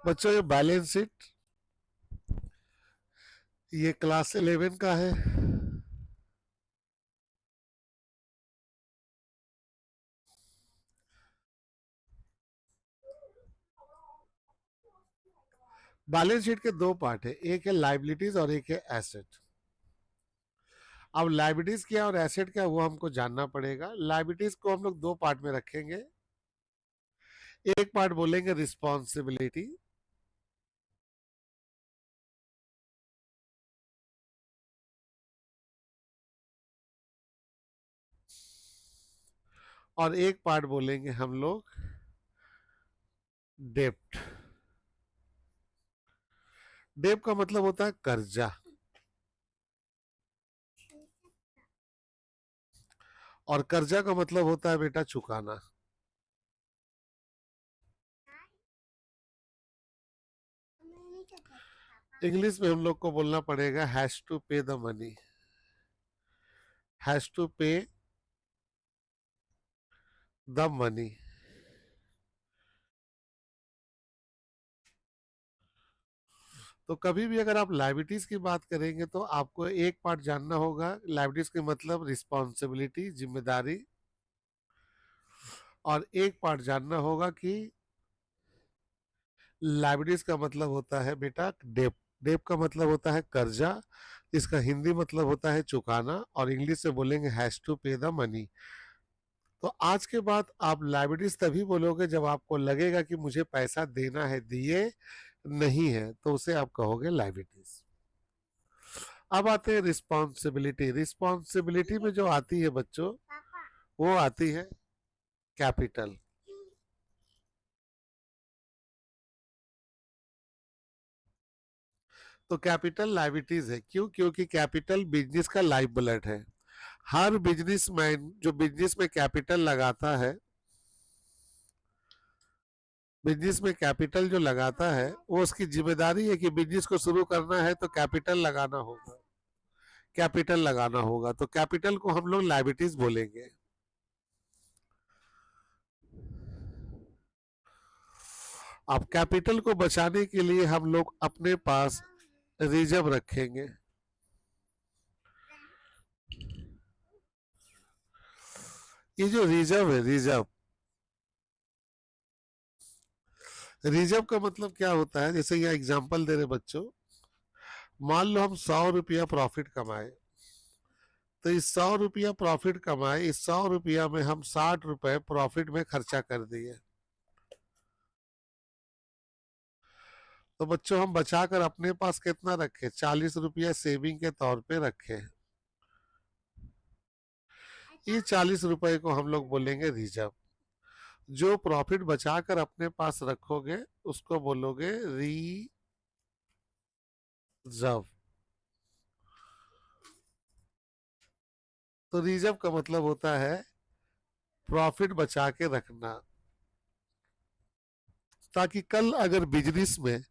बच्चों ये balance sheet ये क्लास 11 का है। बैलेंस शीट के दो पार्ट है, एक है लाइबिलिटीज और एक है एसेट। अब लाइबिलिटीज क्या और एसेट क्या वो हमको जानना पड़ेगा। लाइबिलिटीज को हम लोग दो पार्ट में रखेंगे। एक पार्ट बोलेंगे रिस्पॉन्सिबिलिटी, और एक पार्ट बोलेंगे हम लोग डेप्ट। डेप का मतलब होता है कर्जा, और कर्जा का मतलब होता है बेटा चुकाना। इंग्लिश में हम लोग को बोलना पड़ेगा हैज टू पे द मनी, हैज टू पे द मनी। तो कभी भी अगर आप लाइबिलिटीज की बात करेंगे तो आपको एक पार्ट जानना होगा। लाइबिलिटीज के मतलब रिस्पॉन्सिबिलिटी, जिम्मेदारी, और एक पार्ट जानना होगा कि लाइबिलिटीज का मतलब होता है बेटा डेप। डेप का मतलब होता है कर्जा, इसका हिंदी मतलब होता है चुकाना, और इंग्लिश से बोलेंगे हैज टू पे द मनी। तो आज के बाद आप लाइबिलिटीज तभी बोलोगे जब आपको लगेगा कि मुझे पैसा देना है, दिए नहीं है तो उसे आप कहोगे लाइबिलिटीज। अब आते हैं रिस्पॉन्सिबिलिटी। रिस्पॉन्सिबिलिटी में जो आती है बच्चों वो आती है कैपिटल। तो कैपिटल लाइबिलिटीज है, क्यों? क्योंकि कैपिटल बिजनेस का लाइफ ब्लड है। हर बिजनेसमैन जो बिजनेस में कैपिटल लगाता है, बिजनेस में कैपिटल जो लगाता है वो उसकी जिम्मेदारी है कि बिजनेस को शुरू करना है तो कैपिटल लगाना होगा, कैपिटल लगाना होगा। तो कैपिटल को हम लोग लाइबिलिटीज बोलेंगे। अब कैपिटल को बचाने के लिए हम लोग अपने पास रिजर्व रखेंगे। ये जो रिजर्व है, रिजर्व, रिजर्व का मतलब क्या होता है? जैसे ये एग्जांपल दे रहे बच्चों, मान लो हम 100 रुपया प्रॉफिट कमाए, तो इस 100 रुपया प्रॉफिट कमाए, इस 100 रुपया में हम 60 रुपए प्रॉफिट में खर्चा कर दिए। तो बच्चों हम बचाकर अपने पास कितना रखे? 40 रुपया सेविंग के तौर पे रखे। ये 40 रुपए को हम लोग बोलेंगे रिजर्व। जो प्रॉफिट बचाकर अपने पास रखोगे उसको बोलोगे रिजर्व। तो रिजर्व का मतलब होता है प्रॉफिट बचा के रखना, ताकि कल अगर बिजनेस में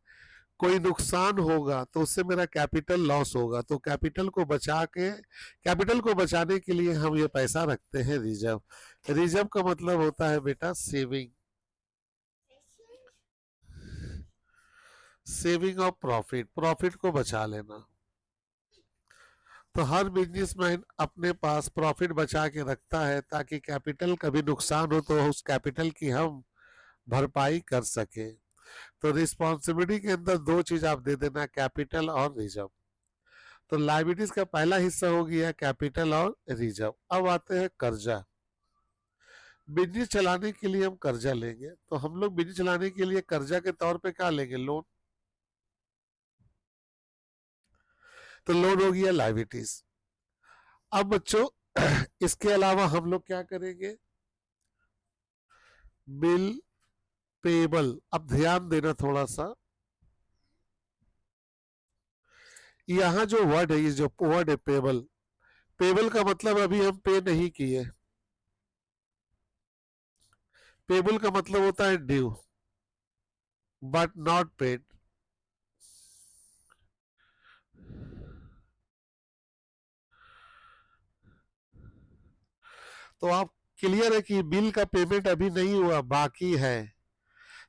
कोई नुकसान होगा तो उससे मेरा कैपिटल लॉस होगा। तो कैपिटल को बचा के, कैपिटल को बचाने के लिए हम ये पैसा रखते हैं रिजर्व। रिजर्व का मतलब होता है बेटा saving, saving of profit, profit को बचा लेना। तो हर बिजनेसमैन अपने पास प्रॉफिट बचा के रखता है ताकि कैपिटल कभी नुकसान हो तो उस कैपिटल की हम भरपाई कर सके। तो रिस्पॉन्सिबिलिटी के अंदर दो चीज आप दे देना, कैपिटल और रिजर्व। तो लाइबिलिटीज का पहला हिस्सा हो गया कैपिटल और रिजर्व। अब आते हैं कर्जा। बिजनेस चलाने के लिए हम कर्जा लेंगे, तो हम लोग बिजनेस चलाने के लिए कर्जा के तौर पे क्या लेंगे? लोन। तो लोन हो गया लाइबिलिटीज। अब बच्चों इसके अलावा हम लोग क्या करेंगे? Bill payable. अब ध्यान देना थोड़ा सा, यहाँ जो वर्ड है, ये जो वर्ड है पेबल, पेबल का मतलब अभी हम पे नहीं किए। पेबल का मतलब होता है ड्यू बट नॉट पेड। तो आप क्लियर है कि बिल का पेमेंट अभी नहीं हुआ, बाकी है।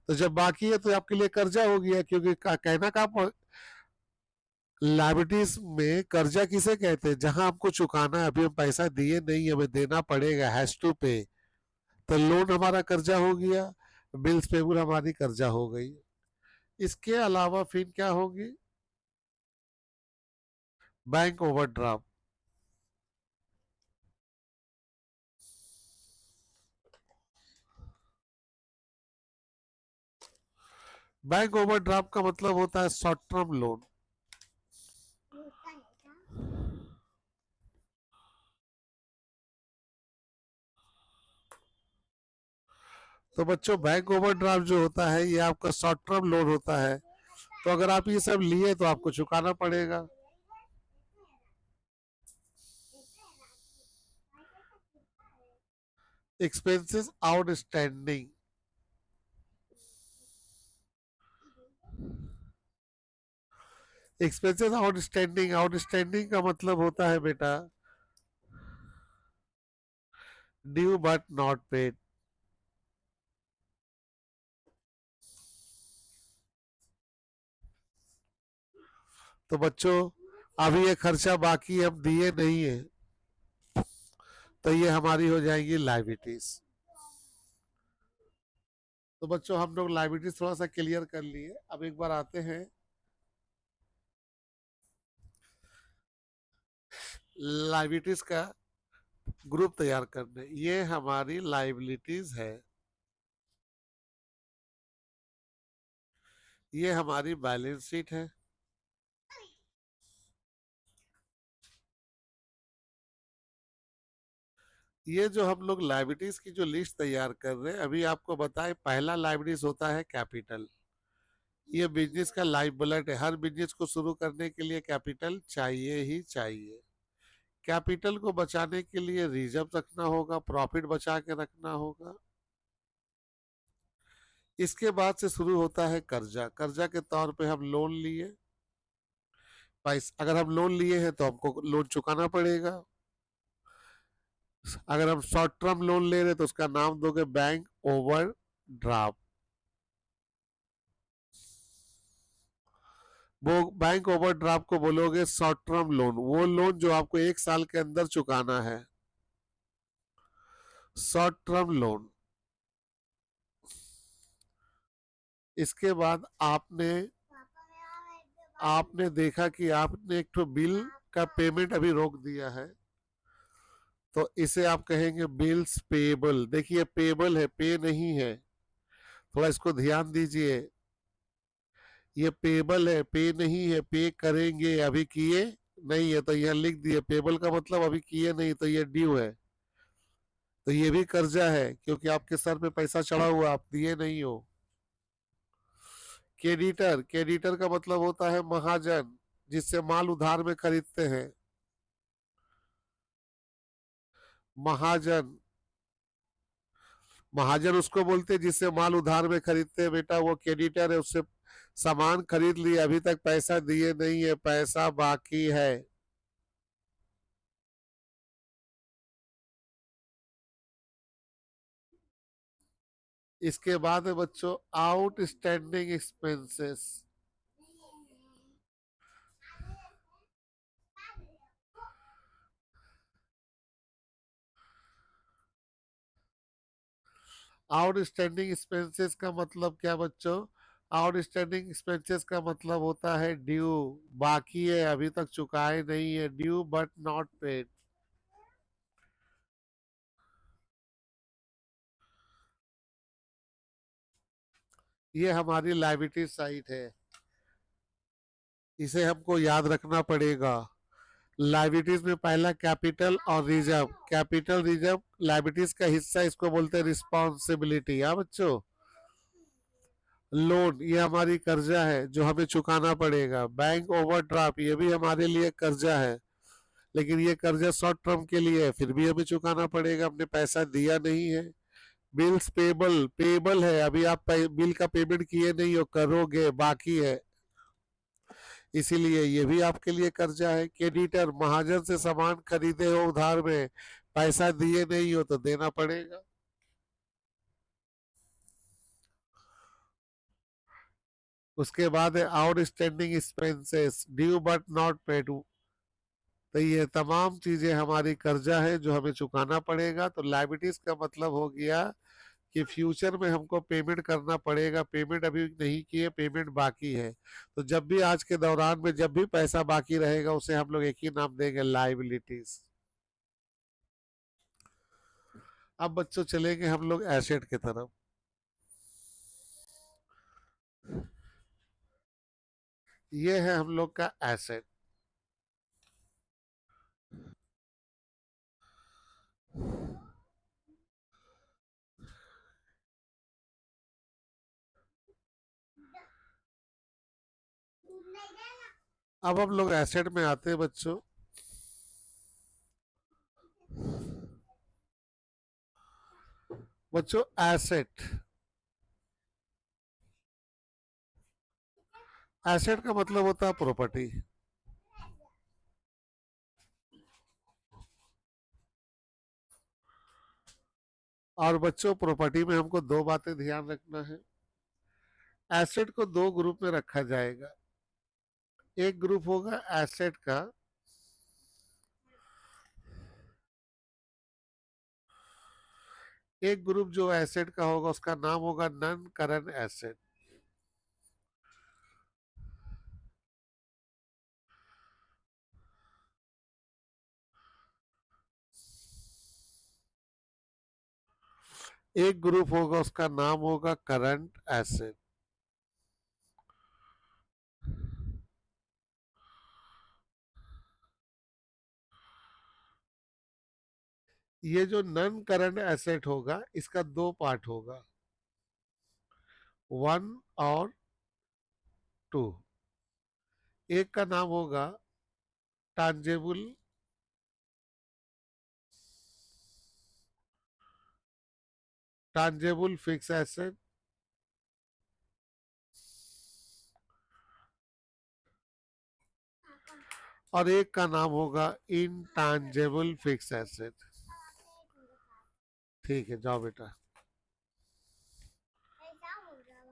तो जब बाकी है तो आपके लिए कर्जा हो गया, क्योंकि कहना का लाइबिलिटीज में कर्जा किसे कहते हैं, जहां आपको चुकाना है, अभी हम पैसा दिए नहीं, हमें देना पड़ेगा, हैज टू पे। तो लोन हमारा कर्जा हो गया, बिल्स पेबल हमारी कर्जा हो गई। इसके अलावा फिर क्या होगी, बैंक ओवरड्राफ्ट। बैंक ओवरड्राफ्ट का मतलब होता है शॉर्ट टर्म लोन। तो बच्चों बैंक ओवरड्राफ्ट जो होता है ये आपका शॉर्ट टर्म लोन होता है। तो अगर आप ये सब लिए तो आपको चुकाना पड़ेगा। Expenses outstanding. Expenses outstanding, outstanding का मतलब होता है बेटा ड्यू बट नॉट पेड। तो बच्चों अभी ये खर्चा बाकी हम दिए नहीं है, तो ये हमारी हो जाएंगी लाइबिलिटीज। तो बच्चों हम लोग लाइबिलिटीज थोड़ा सा क्लियर कर लिए। अब एक बार आते हैं लाइबिलिटीज का ग्रुप तैयार करने। ये हमारी लाइबिलिटीज है, ये हमारी बैलेंस शीट है, ये जो हम लोग लाइबिलिटीज की जो लिस्ट तैयार कर रहे हैं, अभी आपको बताएं पहला लाइबिलिटीज होता है कैपिटल। ये बिजनेस का लाइफ ब्लड है, हर बिजनेस को शुरू करने के लिए कैपिटल चाहिए ही चाहिए। कैपिटल को बचाने के लिए रिजर्व रखना होगा, प्रॉफिट बचा के रखना होगा। इसके बाद से शुरू होता है कर्जा। कर्जा के तौर पे हम लोन लिए, पैसा अगर हम लोन लिए हैं तो हमको लोन चुकाना पड़ेगा। अगर हम शॉर्ट टर्म लोन ले रहे हैं तो उसका नाम दोगे बैंक ओवर ड्राफ्ट। वो बैंक ओवरड्राफ्ट को बोलोगे शॉर्ट टर्म लोन, वो लोन जो आपको एक साल के अंदर चुकाना है, शॉर्ट टर्म लोन। इसके बाद आपने आपने देखा कि आपने एक तो बिल का पेमेंट अभी रोक दिया है, तो इसे आप कहेंगे बिल्स पेबल। देखिए पेबल है, पे नहीं है, थोड़ा इसको ध्यान दीजिए। ये पेबल है, पे नहीं है, पे करेंगे, अभी किए नहीं है, तो यह लिख दिए पेबल का मतलब अभी किए नहीं, तो ये ड्यू है। तो ये भी कर्जा है, क्योंकि आपके सर पे पैसा चढ़ा हुआ, आप दिए नहीं हो। क्रेडिटर, क्रेडिटर का मतलब होता है महाजन, जिससे माल उधार में खरीदते हैं। महाजन, महाजन उसको बोलते हैं जिससे माल उधार में खरीदते हैं बेटा, वो क्रेडिटर है, उससे सामान खरीद लिया, अभी तक पैसा दिए नहीं है, पैसा बाकी है। इसके बाद है बच्चों आउटस्टैंडिंग एक्सपेंसेस। आउटस्टैंडिंग एक्सपेंसेस का मतलब क्या बच्चों, आउटस्टैंडिंग एक्सपेंसेस का मतलब होता है ड्यू, बाकी है, अभी तक चुकाए नहीं है, ड्यू बट नॉट पेड। ये हमारी लाइबिलिटी साइड है, इसे हमको याद रखना पड़ेगा। लाइबिलिटीज में पहला कैपिटल और रिजर्व। कैपिटल रिजर्व लाइबिलिटीज का हिस्सा, इसको बोलते हैं रिस्पॉन्सिबिलिटी। हाँ बच्चों, लोन ये हमारी कर्जा है जो हमें चुकाना पड़ेगा। बैंक ओवरड्राफ्ट ये भी हमारे लिए कर्जा है, लेकिन ये कर्जा शॉर्ट टर्म के लिए है, फिर भी हमें चुकाना पड़ेगा, हमने पैसा दिया नहीं है। बिल्स पेबल, पेबल है, अभी आप बिल का पेमेंट किए नहीं हो, करोगे, बाकी है, इसीलिए ये भी आपके लिए कर्जा है। क्रेडिटर, महाजन से सामान खरीदे हो उधार में, पैसा दिए नहीं हो तो देना पड़ेगा। उसके बाद है outstanding expenses due but not paid. तो ये तमाम चीजें हमारी कर्जा है जो हमें चुकाना पड़ेगा। तो लाइबिलिटीज का मतलब हो गया कि फ्यूचर में हमको पेमेंट करना पड़ेगा, पेमेंट अभी नहीं किए, पेमेंट बाकी है। तो जब भी आज के दौरान में जब भी पैसा बाकी रहेगा उसे हम लोग एक ही नाम देंगे, लाइबिलिटीज। अब बच्चों चलेंगे हम लोग एसेट की तरफ। ये है हम लोग का एसेट। अब हम लोग एसेट में आते हैं बच्चों। बच्चों एसेट, एसेट का मतलब होता है प्रॉपर्टी। और बच्चों प्रॉपर्टी में हमको दो बातें ध्यान रखना है। एसेट को दो ग्रुप में रखा जाएगा। एक ग्रुप होगा एसेट का एक ग्रुप जो एसेट का होगा उसका नाम होगा नॉन करंट एसेट। एक ग्रुप होगा उसका नाम होगा करंट एसेट। ये जो नॉन करंट एसेट होगा इसका दो पार्ट होगा, वन और टू। एक का नाम होगा टांजेबल टांजेबल फिक्स एसेट, और एक का नाम होगा इनटांजेबल फिक्स एसेट। ठीक है जाओ बेटा।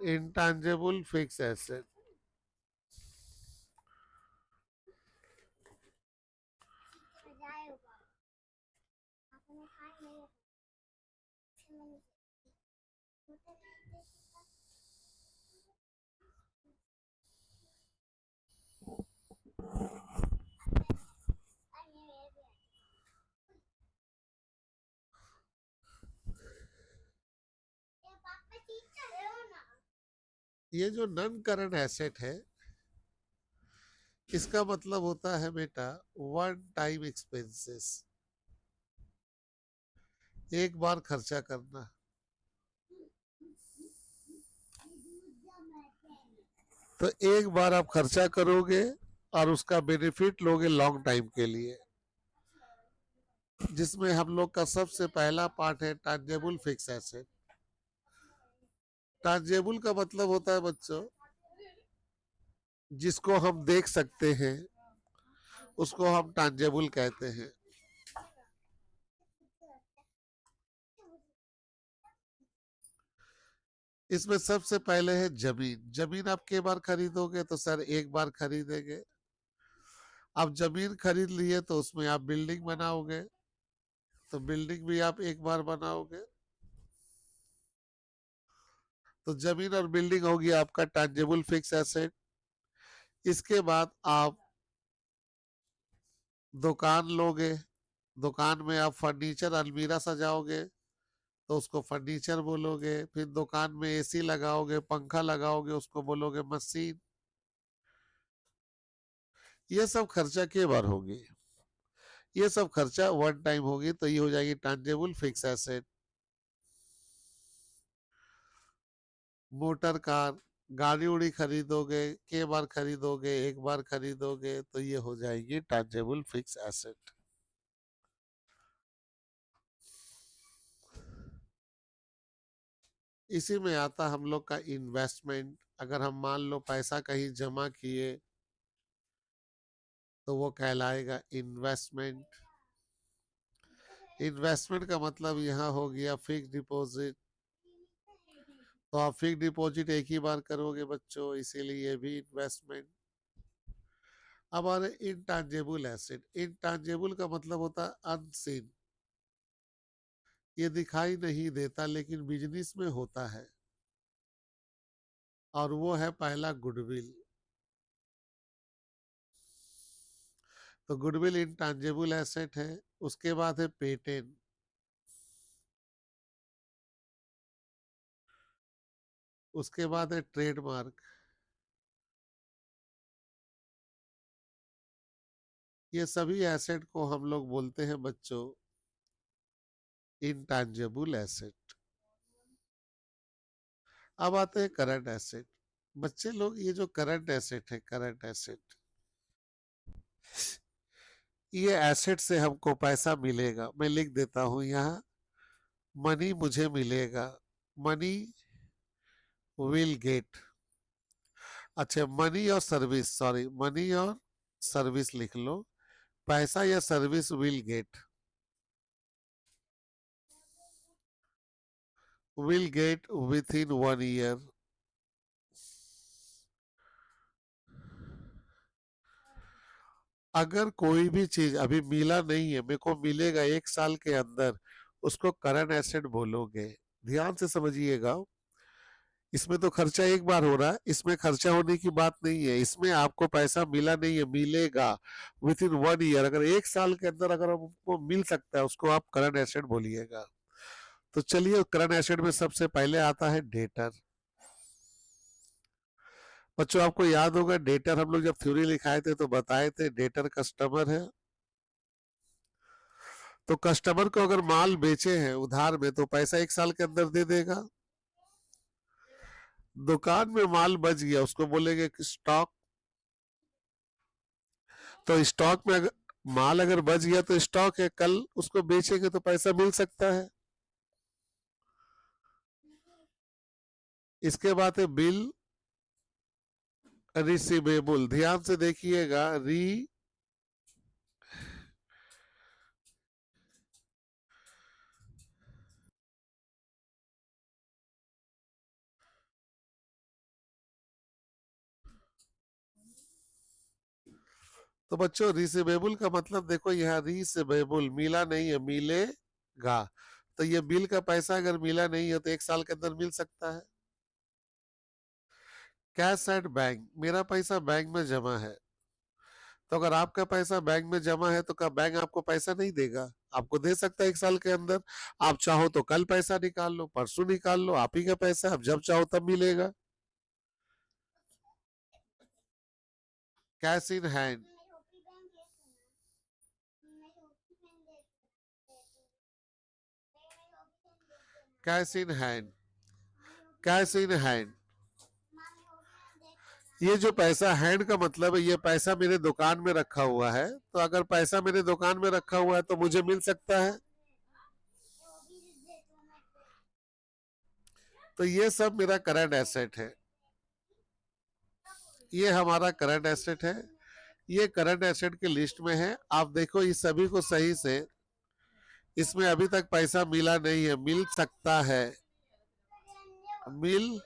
इनटांजेबल फिक्स एसेट, ये जो नॉन करंट एसेट है इसका मतलब होता है बेटा वन टाइम एक्सपेंसेस, एक बार खर्चा करना। तो एक बार आप खर्चा करोगे और उसका बेनिफिट लोगे लॉन्ग टाइम के लिए, जिसमें हम लोग का सबसे पहला पार्ट है टांजेबल फिक्स एसेट। टांजेबल का मतलब होता है बच्चों जिसको हम देख सकते हैं उसको हम टांजेबल कहते हैं। इसमें सबसे पहले है जमीन। जमीन आप के बार खरीदोगे तो सर एक बार खरीदेंगे। अब जमीन खरीद लिए तो उसमें आप बिल्डिंग बनाओगे, तो बिल्डिंग भी आप एक बार बनाओगे। तो जमीन और बिल्डिंग होगी आपका टैंजेबल फिक्स एसेट। इसके बाद आप दुकान लोगे, दुकान में आप फर्नीचर अलमीरा सजाओगे तो उसको फर्नीचर बोलोगे। फिर दुकान में एसी लगाओगे, पंखा लगाओगे, उसको बोलोगे मशीन। ये सब खर्चा के बार होगी, ये सब खर्चा वन टाइम होगी, तो ये हो जाएगी tangible fix asset. Motor car, गाड़ी उड़ी खरीदोगे के बार खरीदोगे, एक बार खरीदोगे, तो ये हो जाएगी टैंजेबल फिक्स एसेट। इसी में आता हम लोग का इन्वेस्टमेंट। अगर हम मान लो पैसा कहीं जमा किए तो वो कहलाएगा इन्वेस्टमेंट। इन्वेस्टमेंट का मतलब यहाँ हो गया फिक्स डिपॉजिट, तो आप फिक्स डिपॉजिट एक ही बार करोगे बच्चों, इसीलिए ये भी इन्वेस्टमेंट। अब आ रहे इनटांजेबल एसेट। इनटांजेबल का मतलब होता है अनसीन, ये दिखाई नहीं देता लेकिन बिजनेस में होता है, और वो है पहला गुडविल। तो गुडविल इनटांजेबल एसेट है। उसके बाद है पेटेंट, उसके बाद है ट्रेडमार्क। ये सभी एसेट को हम लोग बोलते हैं बच्चों इनटांजेबल एसेट। अब आते हैं करंट एसेट। बच्चे लोग ये जो करंट एसेट है, करंट एसेट, ये एसेट से हमको पैसा मिलेगा। मैं लिख देता हूं यहाँ, मनी मुझे मिलेगा, मनी विल गेट। अच्छा, मनी और सर्विस, सॉरी, मनी और सर्विस लिख लो। पैसा या service will get, will get with in 1 year. अगर कोई भी चीज अभी मिला नहीं है, मेरे को मिलेगा 1 साल के अंदर, उसको करंट एसेट बोलोगे। ध्यान से समझिएगा, इसमें तो खर्चा एक बार हो रहा है, इसमें खर्चा होने की बात नहीं है। इसमें आपको पैसा मिला नहीं है, मिलेगा विद इन 1 ईयर। अगर 1 साल के अंदर अगर आपको मिल सकता है, उसको आप करंट एसेट बोलिएगा। तो चलिए, करंट एसेट में सबसे पहले आता है डेटर। बच्चों आपको याद होगा, डेटर हम लोग जब थ्योरी लिखाए थे तो बताए थे डेटर कस्टमर है। तो कस्टमर को अगर माल बेचे हैं उधार में तो पैसा 1 साल के अंदर दे देगा। दुकान में माल बच गया, उसको बोलेंगे स्टॉक। तो स्टॉक में अगर माल अगर बच गया तो स्टॉक है, कल उसको बेचेंगे तो पैसा मिल सकता है। इसके बाद है बिल रिसीवेबल। ध्यान से देखिएगा, री, तो बच्चों रिसीवेबल का मतलब देखो, यहाँ रिसीवेबल मिला नहीं है, मिलेगा। तो ये बिल का पैसा अगर मिला नहीं है तो 1 साल के अंदर मिल सकता है। कैश एट बैंक, मेरा पैसा बैंक में जमा है। तो अगर आपका पैसा बैंक में जमा है तो क्या बैंक आपको पैसा नहीं देगा? आपको दे सकता है 1 साल के अंदर। आप चाहो तो कल पैसा निकाल लो, परसों निकाल लो, आप ही का पैसा, आप जब चाहो तब मिलेगा। Cash in hand, cash in hand, cash in hand. ये जो पैसा हैंड का मतलब है, ये पैसा मेरे दुकान में रखा हुआ है। तो अगर पैसा मेरे दुकान में रखा हुआ है तो मुझे मिल सकता है। तो ये सब मेरा करंट एसेट है, ये हमारा करंट एसेट है। ये करंट एसेट के लिस्ट में है। आप देखो इस सभी को सही से, इसमें अभी तक पैसा मिला नहीं है, मिल सकता है, मिल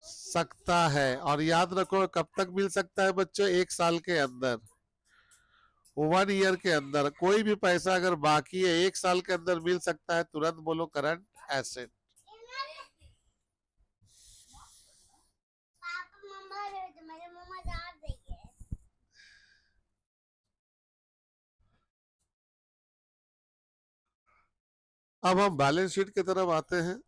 सकता है। और याद रखो कब तक मिल सकता है बच्चों, 1 साल के अंदर, 1 ईयर के अंदर। कोई भी पैसा अगर बाकी है 1 साल के अंदर मिल सकता है, तुरंत बोलो करंट एसेट। अब हम बैलेंस शीट की तरफ आते हैं।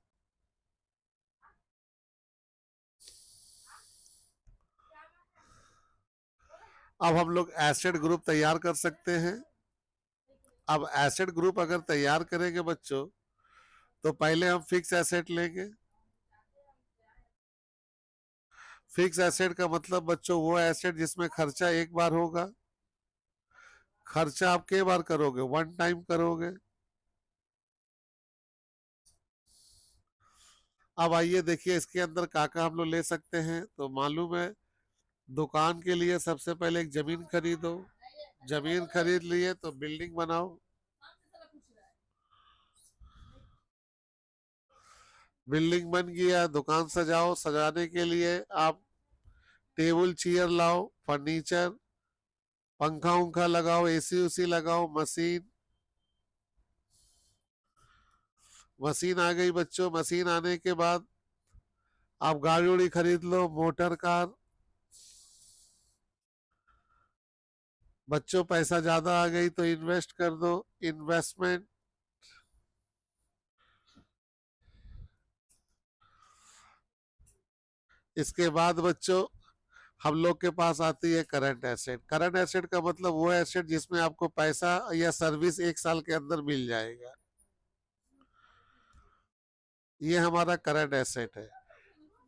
अब हम लोग एसेट ग्रुप तैयार कर सकते हैं। अब एसेट ग्रुप अगर तैयार करेंगे बच्चों, तो पहले हम फिक्स एसेट लेंगे। फिक्स एसेट का मतलब बच्चों वो एसेट जिसमें खर्चा एक बार होगा। खर्चा आप कई बार करोगे, 1 टाइम करोगे। अब आइए देखिए इसके अंदर काका हम लोग ले सकते हैं। तो मालूम है, दुकान के लिए सबसे पहले एक जमीन खरीदो। जमीन खरीद लिए तो बिल्डिंग बनाओ। बिल्डिंग बन गया, दुकान सजाओ, सजाने के लिए आप टेबल चेयर लाओ, फर्नीचर, पंखा उंखा लगाओ, एसी उसी लगाओ, मशीन, मशीन आ गई बच्चों। मशीन आने के बाद आप गाड़ी उड़ी खरीद लो, मोटर कार। बच्चों पैसा ज्यादा आ गई तो इन्वेस्ट कर दो, इन्वेस्टमेंट। इसके बाद बच्चों हम लोग के पास आती है करंट एसेट। करंट एसेट का मतलब वो एसेट जिसमें आपको पैसा या सर्विस 1 साल के अंदर मिल जाएगा, ये हमारा करंट एसेट है।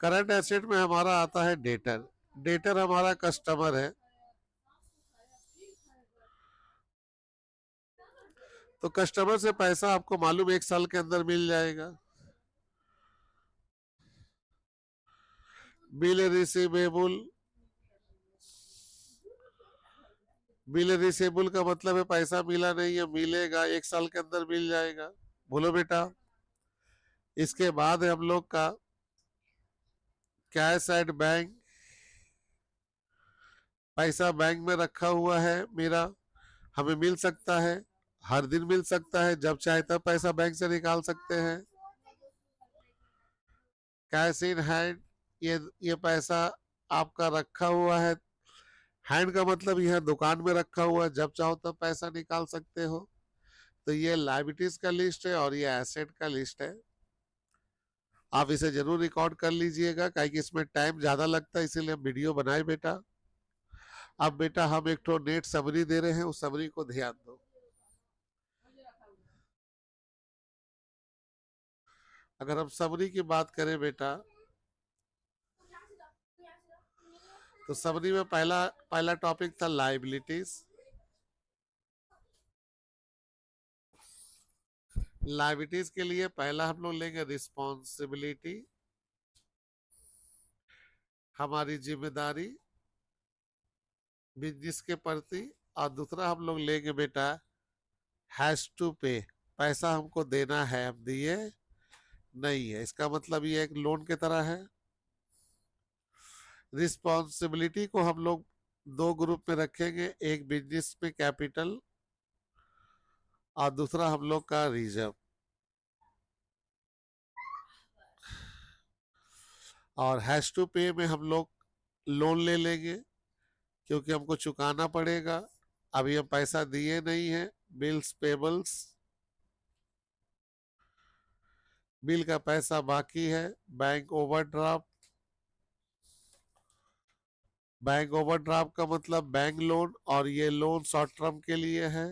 करंट एसेट में हमारा आता है डेटर। डेटर हमारा कस्टमर है, तो कस्टमर से पैसा आपको मालूम 1 साल के अंदर मिल जाएगा। बिल रिसीवेबल, बिल रिसीवेबल का मतलब है पैसा मिला नहीं है, मिलेगा 1 साल के अंदर मिल जाएगा। बोलो बेटा। इसके बाद है हम लोग का कैश एट बैंक। पैसा बैंक में रखा हुआ है मेरा, हमें मिल सकता है, हर दिन मिल सकता है, जब चाहे तब पैसा बैंक से निकाल सकते हैं। कैश इन हैंड, ये पैसा आपका रखा हुआ है। हैंड का मतलब यह दुकान में रखा हुआ है, जब चाहो तब पैसा निकाल सकते हो। तो ये लाइबिलिटीज का लिस्ट है और ये एसेट का लिस्ट है। आप इसे जरूर रिकॉर्ड कर लीजिएगा, कि इसमें टाइम ज्यादा लगता है, इसीलिए हम वीडियो बनाए बेटा। अब बेटा हम एक तो नेट समरी दे रहे हैं, उस समरी को ध्यान दो। अगर हम समरी की बात करें बेटा, तो समरी में पहला पहला टॉपिक था लाइबिलिटीज। लाइबिलिटीज के लिए पहला हम लोग लेंगे रिस्पॉन्सिबिलिटी, हमारी जिम्मेदारी बिजनेस के प्रति। और दूसरा हम लोग लेंगे बेटा हैज टू पे, पैसा हमको देना है, हम दिए नहीं है, इसका मतलब ये एक लोन की तरह है। रिस्पॉन्सिबिलिटी को हम लोग दो ग्रुप में रखेंगे, एक बिजनेस में कैपिटल और दूसरा हम लोग का रिजर्व। और हैज टू पे में हम लोग लोन ले लेंगे, क्योंकि हमको चुकाना पड़ेगा, अभी हम पैसा दिए नहीं है। बिल्स पेबल्स, बिल का पैसा बाकी है। बैंक ओवरड्राफ्ट, बैंक ओवरड्राफ्ट का मतलब बैंक लोन, और ये लोन शॉर्ट टर्म के लिए है।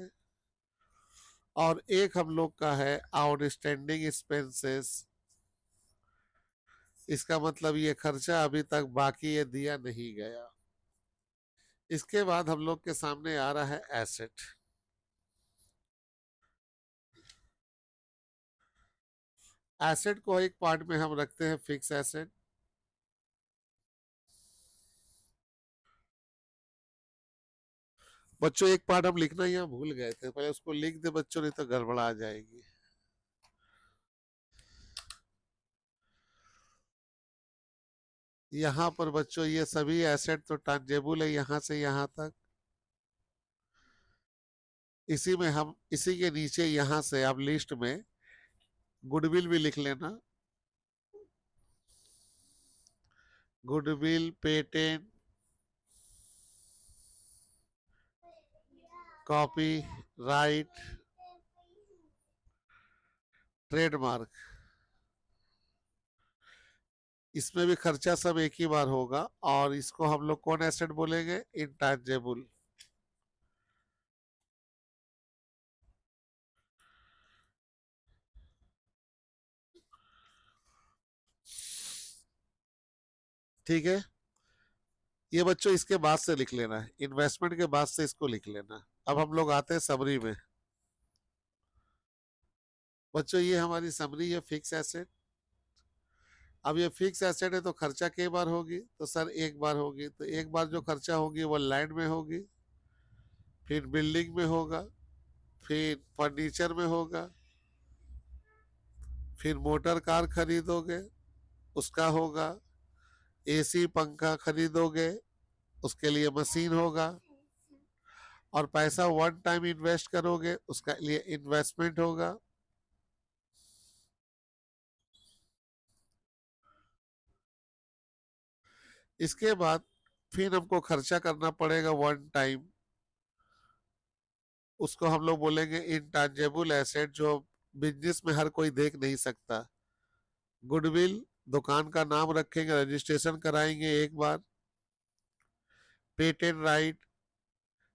और एक हम लोग का है आउटस्टैंडिंग एक्सपेंसेस, इसका मतलब ये खर्चा अभी तक बाकी है, दिया नहीं गया। इसके बाद हम लोग के सामने आ रहा है एसेट। एसेट को एक पार्ट में हम रखते हैं फिक्स एसेट। बच्चों एक पार्ट हम लिखना यहाँ भूल गए थे, पहले उसको लिख दे बच्चों, नहीं तो गड़बड़ा जाएगी। यहाँ पर बच्चों ये सभी एसेट तो टांजेबल है यहाँ से यहाँ तक। इसी में हम इसी के नीचे यहाँ से आप लिस्ट में गुडविल भी लिख लेना। Goodwill, patent, copy right, trademark, इसमें भी खर्चा सब एक ही बार होगा। और इसको हम लोग कौन एसेट बोलेंगे? इंटैंजेबल। ठीक है, ये बच्चों इसके बाद से लिख लेना है, इन्वेस्टमेंट के बाद से इसको लिख लेना। अब हम लोग आते हैं समरी में। बच्चों ये हमारी समरी है फिक्स एसेट। अब ये फिक्स एसेट है तो खर्चा कई बार होगी? तो सर एक बार होगी। तो एक बार जो खर्चा होगी वो लैंड में होगी, फिर बिल्डिंग में होगा, फिर फर्नीचर में होगा, फिर मोटर कार खरीदोगे, उसका होगा। एसी पंखा खरीदोगे, उसके लिए मशीन होगा। और पैसा वन टाइम इन्वेस्ट करोगे, उसका लिए इन्वेस्टमेंट होगा। इसके बाद फिर हमको खर्चा करना पड़ेगा वन टाइम, उसको हम लोग बोलेंगे इनटेंजिबल एसेट, जो बिजनेस में हर कोई देख नहीं सकता। गुडविल, दुकान का नाम रखेंगे, रजिस्ट्रेशन कराएंगे एक बार। पेटेंट राइट,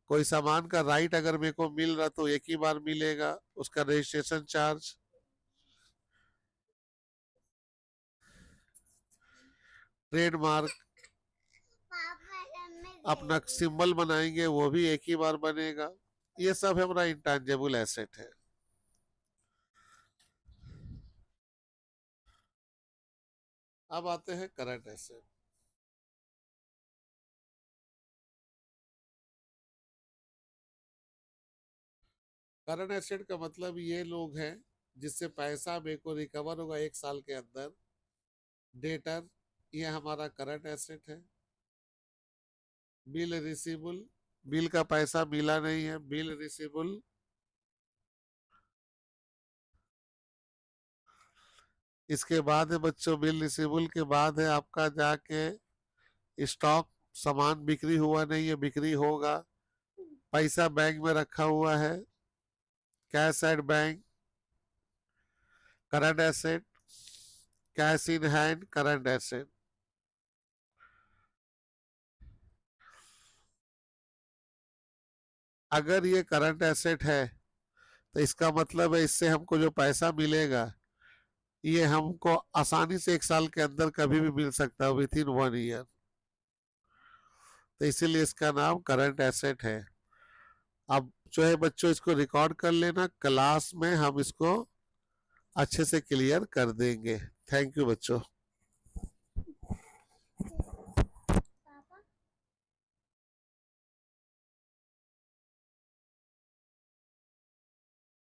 कोई सामान का राइट अगर मेरे को मिल रहा तो एक ही बार मिलेगा, उसका रजिस्ट्रेशन चार्ज। ट्रेडमार्क, अपना सिंबल बनाएंगे, वो भी एक ही बार बनेगा। ये सब हमारा इंटेंजिबल एसेट है। अब आते हैं करंट एसेट। करंट एसेट का मतलब ये लोग हैं जिससे पैसा मेरे को रिकवर होगा एक साल के अंदर। डेटर, ये हमारा करंट एसेट है। बिल रिसीबल, बिल का पैसा मिला नहीं है, बिल रिसीबल। इसके बाद है बच्चों, बिल रिसीबल के बाद है आपका जाके स्टॉक, सामान बिक्री हुआ नहीं है, बिक्री होगा। पैसा बैंक में रखा हुआ है, cash at bank, current asset. Cash in hand, current asset. अगर ये करंट एसेट है तो इसका मतलब है इससे हमको जो पैसा मिलेगा ये हमको आसानी से एक साल के अंदर कभी भी मिल सकता है, विद इन वन ईयर। तो इसीलिए इसका नाम करंट एसेट है। अब जो है बच्चों, इसको रिकॉर्ड कर लेना, क्लास में हम इसको अच्छे से क्लियर कर देंगे। थैंक यू बच्चों।